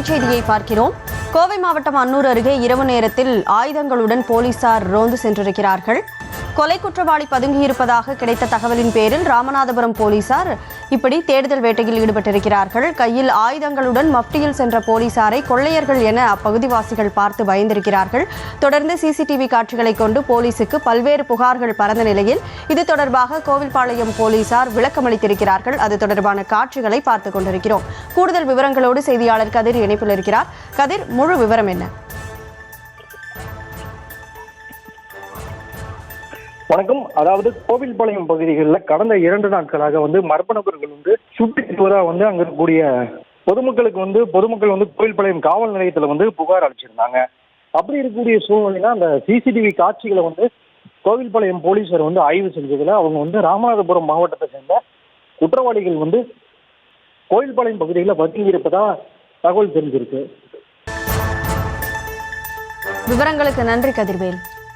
அண்மைச் செய்தியை பார்க்கிறோம். கோவை மாவட்டம் அன்னூர் அருகே இரவு நேரத்தில் ஆயுதங்களுடன் போலீசார் ரோந்து சென்றிருக்கிறார்கள். கொலை குற்றவாளி பதுங்கியிருப்பதாக கிடைத்த தகவலின் பேரில் ராமநாதபுரம் போலீசார் இப்படி தேடுதல் வேட்டையில் ஈடுபட்டிருக்கிறார்கள். கையில் ஆயுதங்களுடன் மப்டியில் சென்ற போலீசாரை கொள்ளையர்கள் என அப்பகுதிவாசிகள் பார்த்து பயந்திருக்கிறார்கள். தொடர்ந்து சிசிடிவி காட்சிகளை கொண்டு போலீசுக்கு பல்வேறு புகார்கள் பறந்த நிலையில் இது தொடர்பாக கோவில்பாளையம் போலீசார் விளக்கமளித்திருக்கிறார்கள். அது தொடர்பான காட்சிகளை பார்த்துக் கொண்டிருக்கிறோம். கூடுதல் விவரங்களோடு செய்தியாளர் கதிர் இணைப்பில் இருக்கிறார். கதிர், முழு விவரம் என்ன? வணக்கம். அதாவது கோவில்பாளையம் பகுதிகளில் கடந்த 2 நாட்களாக மர்ம நபர்கள் சுட்டுவதாக அங்க இருக்கக்கூடிய பொதுமக்கள் கோவில்பாளையம் காவல் நிலையத்துல புகார் அளிச்சிருந்தாங்க. அப்படி இருக்கக்கூடிய சூழ்நிலையில அந்த சிசிடிவி காட்சிகளை கோவில்பாளையம் போலீசார் ஆய்வு செஞ்சதுல அவங்க ராமநாதபுரம் மாவட்டத்தை சேர்ந்த குற்றவாளிகள் கோவில்பாளையம் பகுதிகளில் பதுங்கி இருப்பதா தகவல் தெரிஞ்சிருக்கு. விவரங்களுக்கு நன்றி கதிர்வேல்.